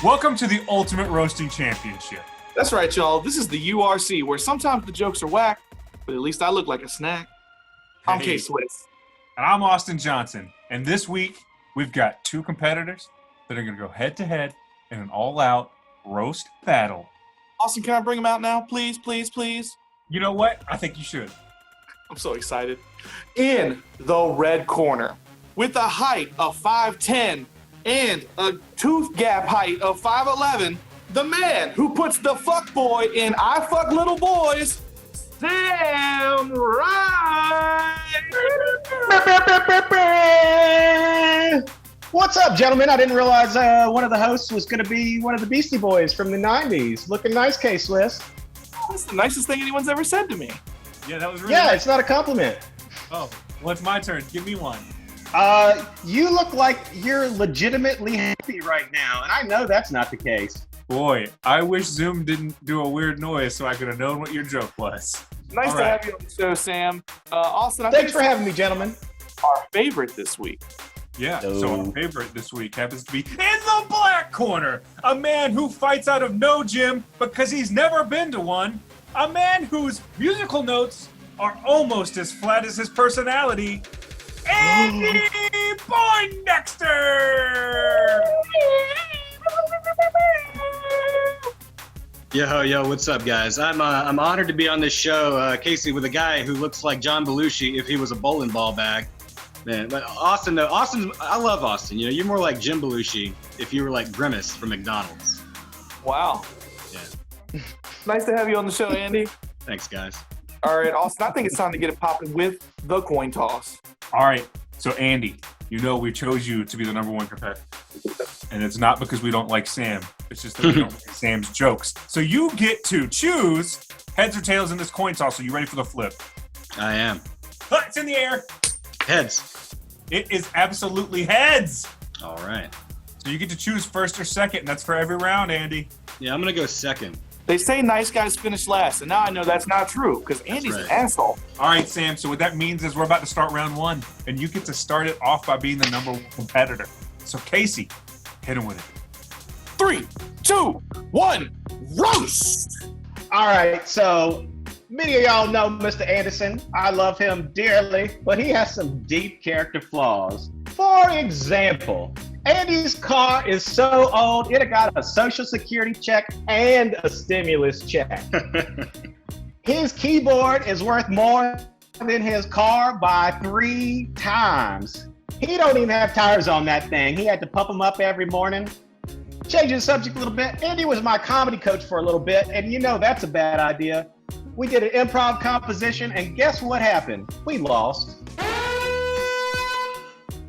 Welcome to the Ultimate Roasting Championship. That's right, y'all. This is the URC, where sometimes the jokes are whack, but at least I look like a snack. I'm Hey. K-Swiss. And I'm Austin Johnson. And this week, we've got two competitors that are going to go head-to-head in an all-out roast battle. Austin, can I bring him out now? Please, please, please. You know what? I think you should. I'm so excited. In the red corner, with a height of 5'10", and a tooth gap height of 5'11", the man who puts the fuck boy in I Fuck Little Boys, Sam Wright. What's up, gentlemen? I didn't realize one of the hosts was going to be one of the Beastie Boys from the 90s. Looking nice, K-Swiss. That's the nicest thing anyone's ever said to me. Yeah, that was really Yeah, nice. it's not a compliment. Oh, well, it's my turn. Give me one. You look like you're legitimately happy right now, and I know that's not the case. Boy, I wish Zoom didn't do a weird noise so I could have known what your joke was. Nice All to right. have you on the show, Sam. Austin, I Thanks think for having me, gentlemen. our favorite this week. Yeah, No. so our favorite this week happens to be in the black corner, a man who fights out of no gym because he's never been to one, a man whose musical notes are almost as flat as his personality, Andy Poindexter! Yo, what's up, guys? I'm honored to be on this show, Casey, with a guy who looks like John Belushi if he was a bowling ball bag. Man, but Austin, I love Austin. You know, you're more like Jim Belushi if you were like Grimace from McDonald's. Wow. Yeah. Nice to have you on the show, Andy. Thanks, guys. All right, Austin, I think it's time to get it popping with the coin toss. All right, so Andy, you know we chose you to be the number one competitor. And it's not because we don't like Sam. It's just that we don't like Sam's jokes. So you get to choose heads or tails in this coin toss. Are you ready for the flip? I am. It's in the air. Heads. It is absolutely heads. All right. So you get to choose first or second, and that's for every round, Andy. Yeah, I'm gonna go second. They say nice guys finish last, and now I know that's not true because Andy's an right. asshole. All right, Sam. So what that means is we're about to start round one, and you get to start it off by being the number one competitor. So Casey, hit him with it. 3, 2, 1, roast! All right, so many of y'all know Mr. Anderson. I love him dearly, but he has some deep character flaws. For example, Andy's car is so old, it got a social security check and a stimulus check. His keyboard is worth more than his car by 3 times. He don't even have tires on that thing. He had to pump them up every morning. Changing the subject a little bit, Andy was my comedy coach for a little bit, and you know that's a bad idea. We did an improv composition, and guess what happened? We lost.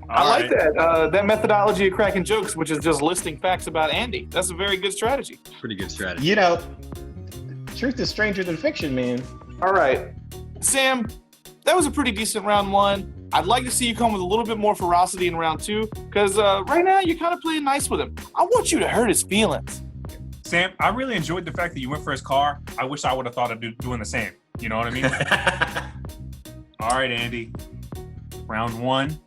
I like that methodology of cracking jokes, which is just listing facts about Andy. That's a very good strategy. Pretty good strategy. You know, truth is stranger than fiction, man. All right. Sam, that was a pretty decent round one. I'd like to see you come with a little bit more ferocity in round two, because right now you're kind of playing nice with him. I want you to hurt his feelings. Sam, I really enjoyed the fact that you went for his car. I wish I would have thought of doing the same. You know what I mean? All right, Andy. Round one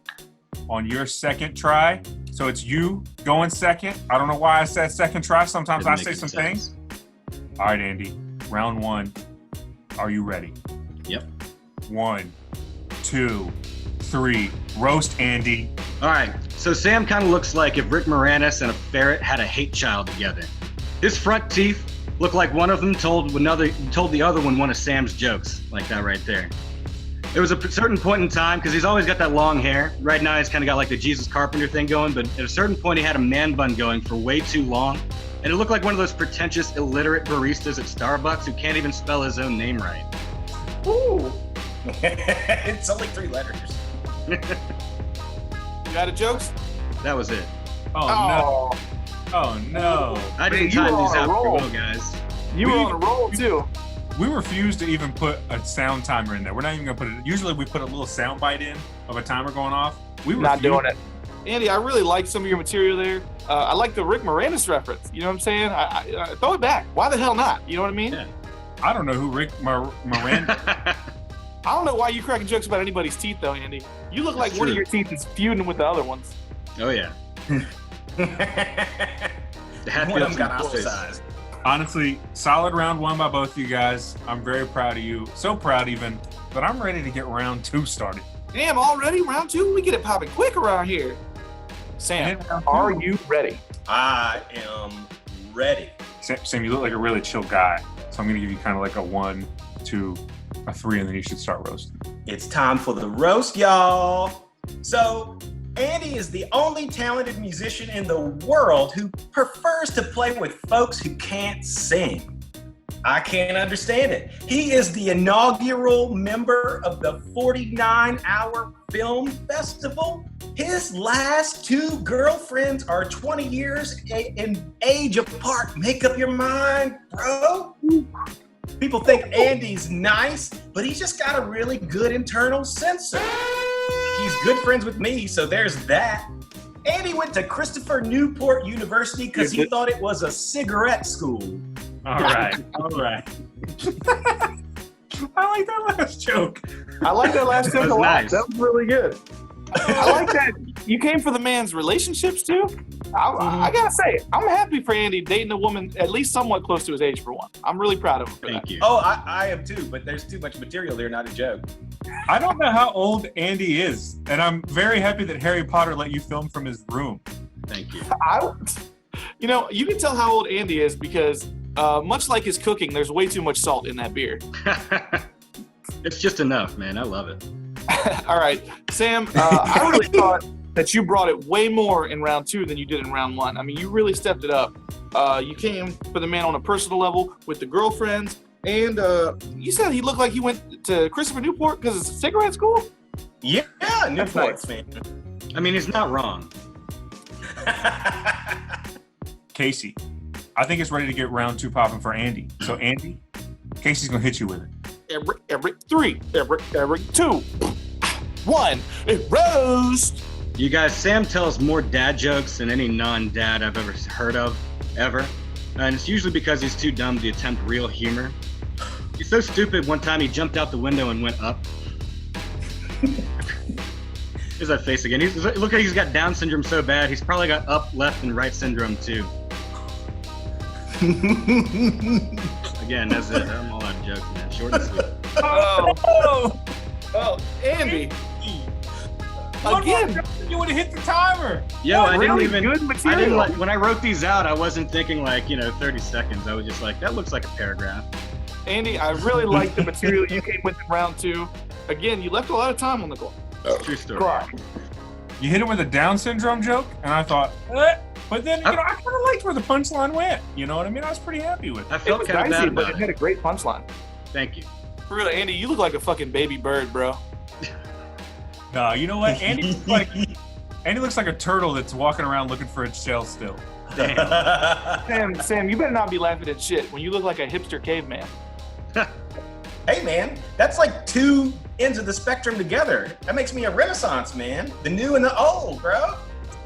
on your second try. So it's you going second. I don't know why I said second try. Sometimes I Didn't say make some any things. All right, Andy. Round one. Are you ready? Yep. 1, 2, 3. Roast, Andy. All right. So Sam kind of looks like if Rick Moranis and a ferret had a hate child together. His front teeth look like one of them told the other one of Sam's jokes, like that right there. There was a certain point in time, because he's always got that long hair. Right now he's kind of got like the Jesus Carpenter thing going, but at a certain point he had a man bun going for way too long. And it looked like one of those pretentious, illiterate baristas at Starbucks who can't even spell his own name right. Ooh. It's only 3 letters. You got it, jokes? That was it. Oh, no. Oh, no. I didn't you were time on these a out roll. pretty well, guys. You were on a roll, too. We refuse to even put a sound timer in there. We're not even going to put it. Usually we put a little sound bite in of a timer going off. We Not refuse. doing it. Andy, I really like some of your material there. I like the Rick Moranis reference. You know what I'm saying? I throw it back. Why the hell not? You know what I mean? Yeah. I don't know who Rick Miranda. I don't know why you cracking jokes about anybody's teeth, though, Andy. You look like That's one of true. your teeth is feuding with the other ones. Oh, yeah. The One of Hatfields them got and boys. ostracized. Honestly, solid round one by both of you guys. I'm very proud of you. So proud even that I'm ready to get round two started. Damn, already round two? We get it popping quick around here. Sam, And round two. are you ready? I am ready. Sam, you look like a really chill guy. So I'm going to give you kind of like a 1, 2, a 3, and then you should start roasting. It's time for the roast, y'all. So, Andy is the only talented musician in the world who prefers to play with folks who can't sing. I can't understand it. He is the inaugural member of the 49-hour film festival. His last 2 girlfriends are 20 years in age apart. Make up your mind, bro. People think Andy's nice, but he's just got a really good internal sensor. He's good friends with me, so there's that. Andy went to Christopher Newport University because he thought it was a cigarette school. All right. All right. I like that last joke. I like that last joke a lot. Nice. That was really good. I like that you came for the man's relationships too. I gotta say, I'm happy for Andy dating a woman at least somewhat close to his age for one. I'm really proud of him for Thank that. you. Oh, I am too, but there's too much material there, not a joke. I don't know how old Andy is, and I'm very happy that Harry Potter let you film from his room. Thank you. You can tell how old Andy is because much like his cooking, there's way too much salt in that beer. It's just enough, man. I love it. All right, Sam, I really thought that you brought it way more in round two than you did in round one. I mean, you really stepped it up. You came for the man on a personal level with the girlfriends, and you said he looked like he went to Christopher Newport because it's a cigarette school? Yeah, Newport's, man. I mean, he's not wrong. Casey, I think it's ready to get round two popping for Andy. So Andy, Casey's gonna hit you with it. Every 3, every 2, 1, it roast. You guys, Sam tells more dad jokes than any non-dad I've ever heard of, ever. And it's usually because he's too dumb to attempt real humor. He's so stupid, one time he jumped out the window and went up. Here's that face again. Look like he's got Down syndrome so bad, he's probably got up, left, and right syndrome too. Again, that's it. I'm all out of jokes, man. Short and sweet. Oh, Andy. Again. You would have hit the timer. Yo, I didn't Really even. good I material. didn't like when I wrote these out. I wasn't thinking 30 seconds. I was just like, that looks like a paragraph. Andy, I really like the material you came with in round 2. Again, you left a lot of time on the clock. True story. You hit him with a Down syndrome joke, and I thought, eh. But then, I kind of liked where the punchline went. You know what I mean? I was pretty happy with I it. It felt was kind of dicey, bad but about it it. had a great punchline. Thank you. For real, Andy, you look like a fucking baby bird, bro. No, you know what? Andy looks like a turtle that's walking around looking for its shell still. Sam, you better not be laughing at shit when you look like a hipster caveman. Hey, man, that's like 2 ends of the spectrum together. That makes me a renaissance man. The new and the old, bro.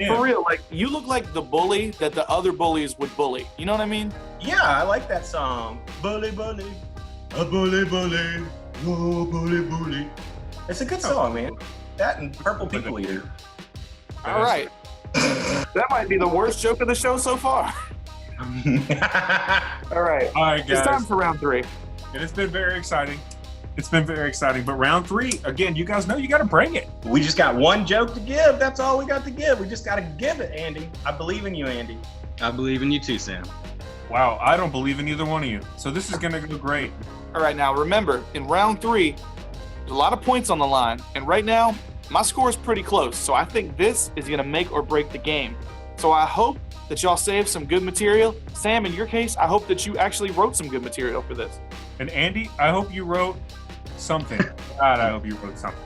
For real, like you look like the bully that the other bullies would bully. You know what I mean? Yeah, I like that song. Bully, bully, a bully, bully, oh, bully, bully. It's a good song, man. That and Purple People Eater. All right. That might be the worst joke of the show so far. All right. All right, It's time guys. for round 3. And it's been very exciting. It's been very exciting. But round 3, again, you guys know you got to bring it. We just got one joke to give. That's all we got to give. We just got to give it, Andy. I believe in you, Andy. I believe in you too, Sam. Wow, I don't believe in either one of you. So this is going to go great. All right, now remember, in round 3, there's a lot of points on the line. And right now, my score is pretty close. So I think this is going to make or break the game. So I hope that y'all saved some good material. Sam, in your case, I hope that you actually wrote some good material for this. And Andy, I hope you wrote something. God, I hope you wrote something.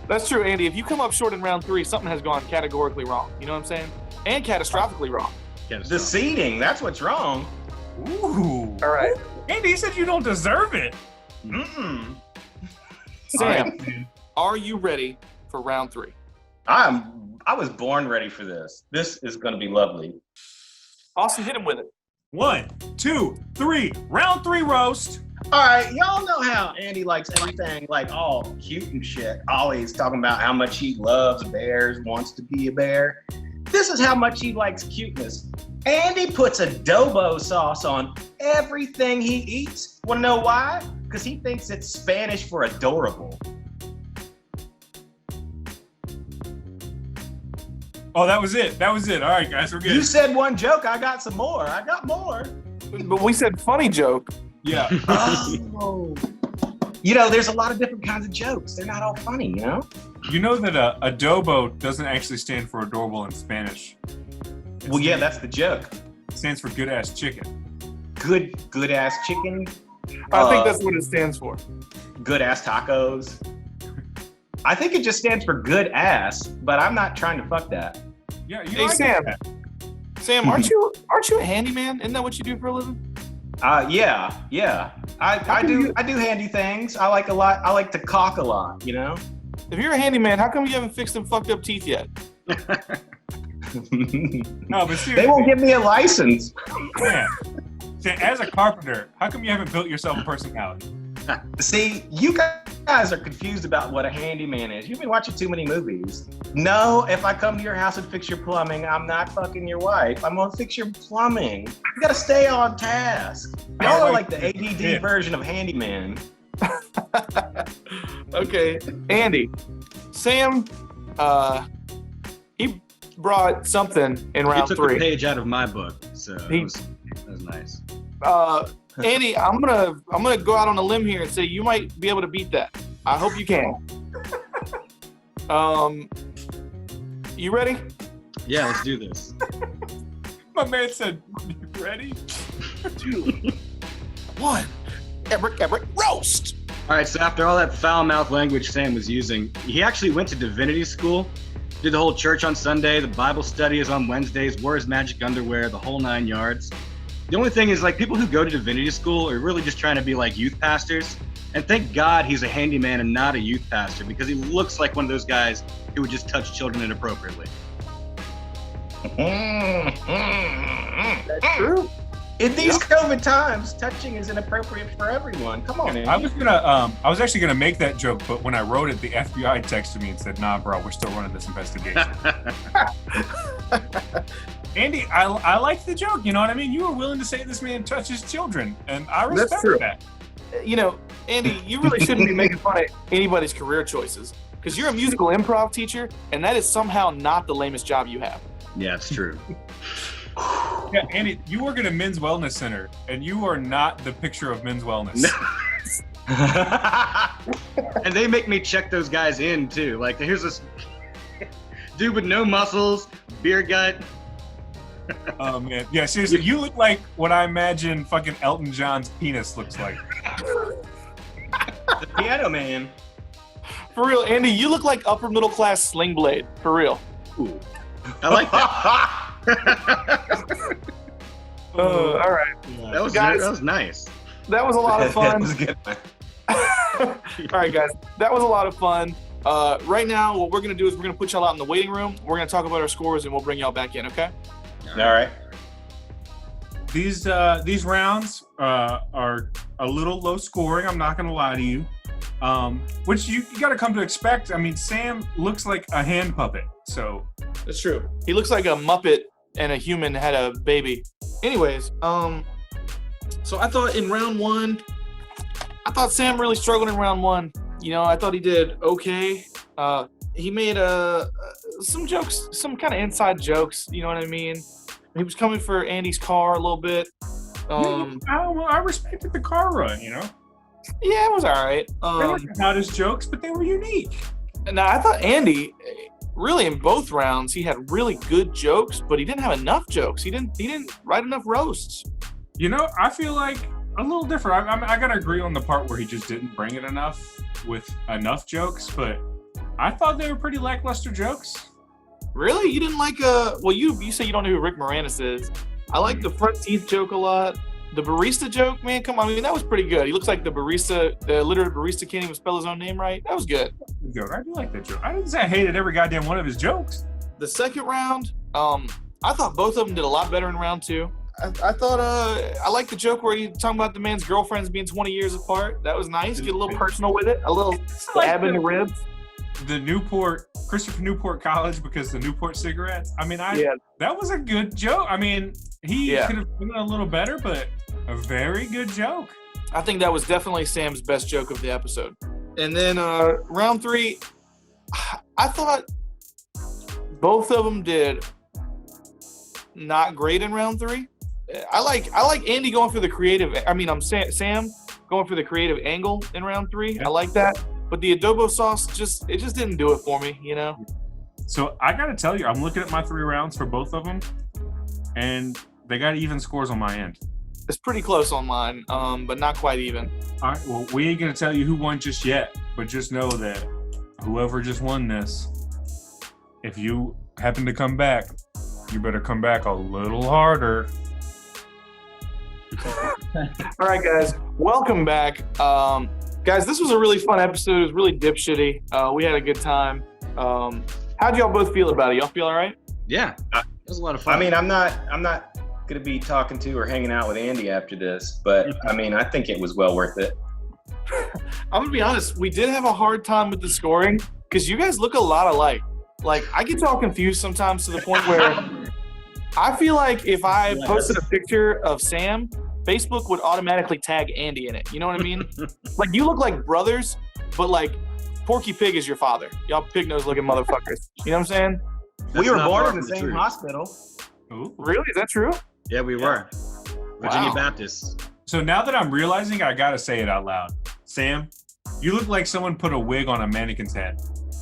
That's true, Andy. If you come up short in round 3, something has gone categorically wrong. You know what I'm saying? And catastrophically wrong. The seeding, that's what's wrong. Ooh. All right. Andy, you said you don't deserve it. Mm-mm. Sam, are you ready for round 3? I was born ready for this. This is going to be lovely. Austin, hit him with it. 1, 2, 3. Round 3 roast. All right, y'all know how Andy likes everything like all cute and shit. Always talking about how much he loves bears, wants to be a bear. This is how much he likes cuteness. Andy puts adobo sauce on everything he eats. Wanna know why? Because he thinks it's Spanish for adorable. Oh, that was it. All right, guys, we're good. You said one joke, I got some more. I got more. But we said funny joke. Yeah. Oh. You know, there's a lot of different kinds of jokes. They're not all funny, you know? You know that adobo doesn't actually stand for adorable in Spanish. Well, yeah, that's the joke. It stands for good ass chicken. Good ass chicken. I think that's what it stands for. Good ass tacos. I think it just stands for good ass, but I'm not trying to fuck that. Yeah, you Hey, like Sam. that. Sam, aren't you a handyman? Isn't that what you do for a living? Yeah. I do handy things. I like to caulk a lot, you know? If you're a handyman, how come you haven't fixed them fucked up teeth yet? No, but seriously. They won't give me a license. Yeah. Sam, as a carpenter, how come you haven't built yourself a personality? See, you guys are confused about what a handyman is. You've been watching too many movies. No, if I come to your house and fix your plumbing, I'm not fucking your wife. I'm gonna fix your plumbing. You gotta stay on task. Y'all are like the ADD version of handyman. Okay, Andy. Sam, he brought something in He round took 3. a page out of my book, so He- that was nice. Andy, I'm gonna go out on a limb here and say you might be able to beat that. I hope you can. You ready? Yeah, let's do this. My man said, "You ready?" 2, 1. Everett, roast. All right, so after all that foul-mouthed language Sam was using, he actually went to divinity school, did the whole church on Sunday, the Bible study is on Wednesdays, wore his magic underwear, the whole 9 yards. The only thing is, like, people who go to divinity school are really just trying to be like youth pastors. And thank God he's a handyman and not a youth pastor, because he looks like one of those guys who would just touch children inappropriately. That's true. In these COVID times, touching is inappropriate for everyone. Come on, Andy. I was actually gonna make that joke, but when I wrote it, the FBI texted me and said, "Nah, bro, we're still running this investigation." Andy, I liked the joke. You know what I mean? You were willing to say this man touches children, and I That's respect true. that. You know, Andy, you really shouldn't be making fun of anybody's career choices because you're a musical improv teacher, and that is somehow not the lamest job you have. Yeah, it's true. Yeah, Andy, you work at a men's wellness center, and you are not the picture of men's wellness. And they make me check those guys in, too. Like, here's this dude with no muscles, beer gut. Oh man, yeah, seriously, you look like what I imagine fucking Elton John's penis looks like. The Piano Man. For real, Andy, you look like upper middle class Sling Blade. For real. Ooh. I like that. All right. That was Guys. that was nice. That was a lot of That fun. was a good one. All right, guys. That was a lot of fun. Right now, what we're going to do is we're going to put y'all out in the waiting room. We're going to talk about our scores, and we'll bring y'all back in, okay? All right. These rounds are a little low scoring. I'm not gonna lie to you, which you got to come to expect. I mean, Sam looks like a hand puppet, so That's true. He looks like a Muppet and a human had a baby. Anyways, so I thought in round 1, I thought Sam really struggled in round 1. You know, I thought he did okay. He made some jokes, some kind of inside jokes. You know what I mean? He was coming for Andy's car a little bit. I respected the car run. You know, Yeah, it was all right. they weren't the hottest jokes, but they were unique. Now I thought Andy, really in both rounds, he had really good jokes, but he didn't have enough jokes. He didn't write enough roasts. You know, I feel like a little different. I gotta agree on the part where he just didn't bring it enough with enough jokes, but I thought they were pretty lackluster jokes. Really? You didn't like well, you say you don't know who Rick Moranis is. I like the front teeth joke a lot. The barista joke, man, come on. I mean, that was pretty good. He looks like the barista, the literate barista can't even spell his own name right. That was good. Joke. I do like that joke. I didn't say I hated every goddamn one of his jokes. The second round, I thought both of them did a lot better in round 2. I thought I liked the joke where he talking about the man's girlfriends being 20 years apart. That was nice. Get a little personal with it. A little stab in the ribs. Christopher Newport College because the Newport cigarettes. I mean, Yeah. that was a good joke. I mean, he Yeah. could have done it a little better, but a very good joke. I think that was definitely Sam's best joke of the episode. And then round 3, I thought both of them did not great in round 3. I like Andy going for the creative. I mean, Sam going for the creative angle in round 3. I like that. But the adobo sauce just didn't do it for me, you know. So I got to tell you, I'm looking at my 3 rounds for both of them, and they got even scores on my end. It's pretty close on mine, but not quite even. All right, well, we ain't going to tell you who won just yet, but just know that whoever just won this, if you happen to come back, you better come back a little harder. All right, guys, welcome back. Guys, this was a really fun episode. It was really dipshitty. We had a good time. How'd y'all both feel about it? Y'all feel all right? Yeah, it was a lot of fun. I mean, I'm not going to be talking to or hanging out with Andy after this, but I mean, I think it was well worth it. I'm gonna be honest. We did have a hard time with the scoring because you guys look a lot alike. Like, I get all confused sometimes to the point where I feel like if I posted a picture of Sam, Facebook would automatically tag Andy in it. You know what I mean? Like, you look like brothers, but like Porky Pig is your father. Y'all pig-nosed looking motherfuckers. You know what I'm saying? We were not born far in the from same truth. hospital. Ooh. Really? Is that true? Yeah, we were. Virginia Wow. Baptists. So now that I'm realizing, I got to say it out loud. Sam, you look like someone put a wig on a mannequin's head.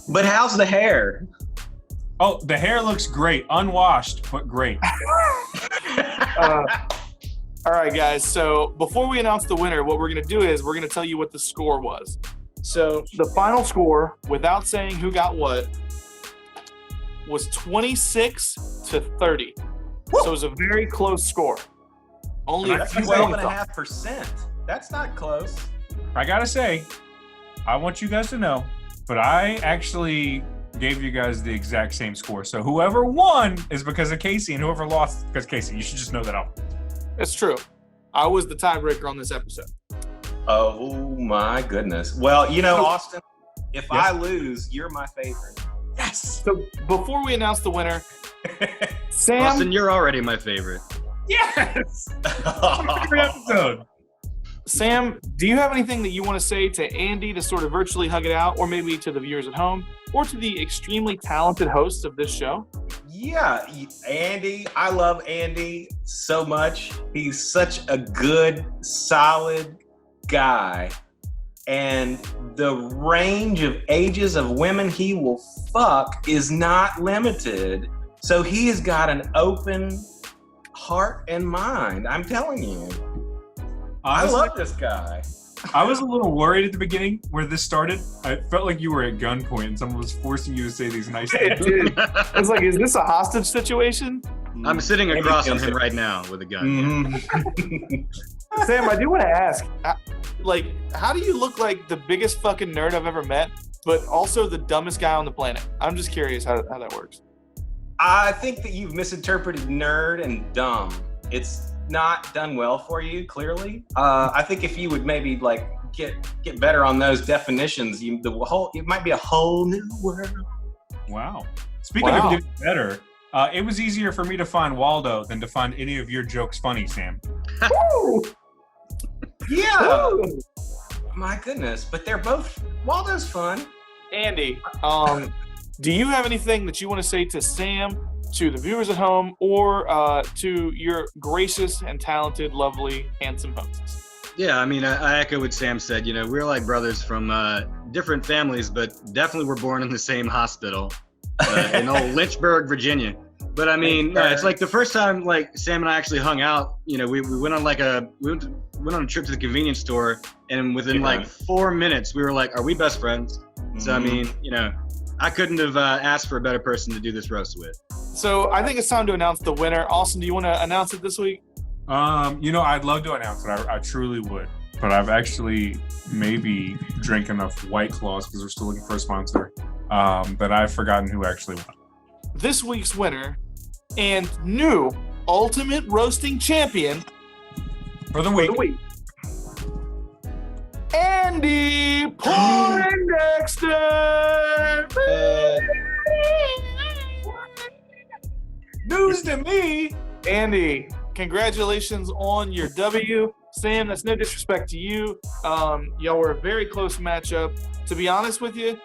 But how's the hair? Oh, the hair looks great. Unwashed, but great. All right, guys. So before we announce the winner, what we're going to do is we're going to tell you what the score was. So the final score, without saying who got what, was 26-30. So it was a very close score. Only a That's few points off. 12.5%. That's not close. I got to say, I want you guys to know, but I actually gave you guys the exact same score. So whoever won is because of Casey, and whoever lost is because of Casey. You should just know that out. It's true. I was the tiebreaker on this episode. Oh my goodness. Well, you know, Austin, if Yes. I lose, you're my favorite. Yes. So before we announce the winner, Sam, Austin, you're already my favorite. Yes. Favorite episode. Sam, do you have anything that you want to say to Andy to sort of virtually hug it out, or maybe to the viewers at home, or to the extremely talented hosts of this show? Yeah, Andy, I love Andy so much. He's such a good, solid guy. And the range of ages of women he will fuck is not limited. So he has got an open heart and mind. I'm telling you. I Honestly, love this guy. I was a little worried at the beginning where this started. I felt like you were at gunpoint and someone was forcing you to say these nice It things. did. I was like, is this a hostage situation? I'm sitting Andy across from feels him it. right now with a gun. Mhm. Sam, I do want to ask, like, how do you look like the biggest fucking nerd I've ever met, but also the dumbest guy on the planet? I'm just curious how that works. I think that you've misinterpreted nerd and dumb. It's not done well for you, clearly. I think if you would maybe like get better on those definitions, it might be a whole new world. Wow. Speaking Wow. of getting better, it was easier for me to find Waldo than to find any of your jokes funny, Sam. Woo! Yeah, Woo! my goodness. But they're both Waldo's fun. Andy, do you have anything that you want to say to Sam, to the viewers at home, or to your gracious and talented, lovely, handsome hosts? Yeah, I mean, I echo what Sam said. You know, we're like brothers from different families, but definitely were born in the same hospital in old Lynchburg, Virginia. But I mean, it's like the first time like Sam and I actually hung out. You know, we went on like went on a trip to the convenience store, and within like 4 minutes, we were like, "Are we best friends?" So I mean, you know, I couldn't have asked for a better person to do this roast with. So I think it's time to announce the winner. Austin, do you want to announce it this week? You know, I'd love to announce it. I truly would. But I've actually maybe drank enough White Claws because we're still looking for a sponsor that I've forgotten who actually won. This week's winner and new Ultimate Roasting Champion For the for week. the week, Andy Poindexter! to me. Andy, congratulations on your W. Sam, that's no disrespect to you. Y'all were a very close matchup. To be honest with you,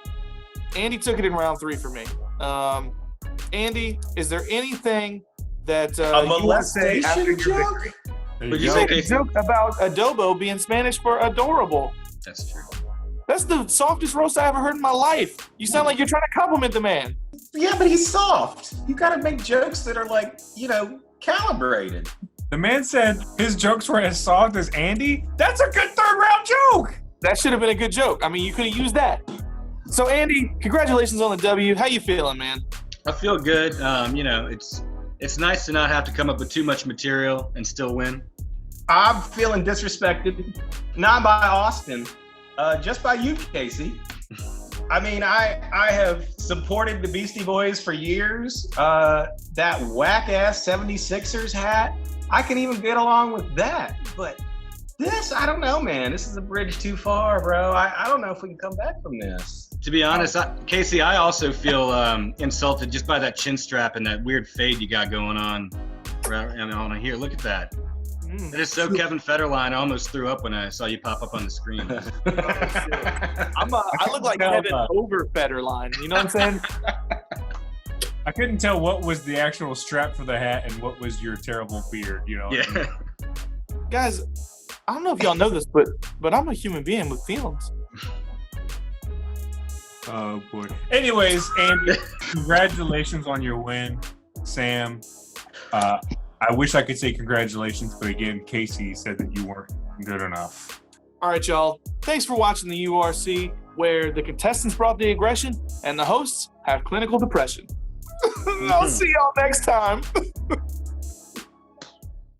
Andy took it in round 3 for me. Andy, is there anything that A you want to say after molestation your joke? victory? There Would you you go. say, A Casey? joke about adobo being Spanish for adorable. That's true. That's the softest roast I ever heard in my life. You sound like you're trying to compliment the man. Yeah, but he's soft. You gotta make jokes that are like, calibrated. The man said his jokes were as soft as Andy. That's a good third round joke. That should have been a good joke. I mean, you could have used that. So, Andy, congratulations on the W. How you feeling, man? I feel good. It's nice to not have to come up with too much material and still win. I'm feeling disrespected, not by Austin, just by you, Casey. I mean, I have supported the Beastie Boys for years. That whack-ass 76ers hat, I can even get along with that. But this, I don't know, man. This is a bridge too far, bro. I don't know if we can come back from this. To be honest, Casey, I also feel insulted just by that chin strap and that weird fade you got going on. On here, look at that. It is so Kevin Federline. I almost threw up when I saw you pop up on the screen. I look like Kevin over Federline. You know what I'm saying? I couldn't tell what was the actual strap for the hat and what was your terrible beard. You know. What I mean? Guys, I don't know if y'all know this, but I'm a human being with feelings. Oh boy. Anyways, Andy, congratulations on your win. Sam, I wish I could say congratulations, but again, Casey said that you weren't good enough. All right, y'all. Thanks for watching the URC, where the contestants brought the aggression and the hosts have clinical depression. I'll see y'all next time.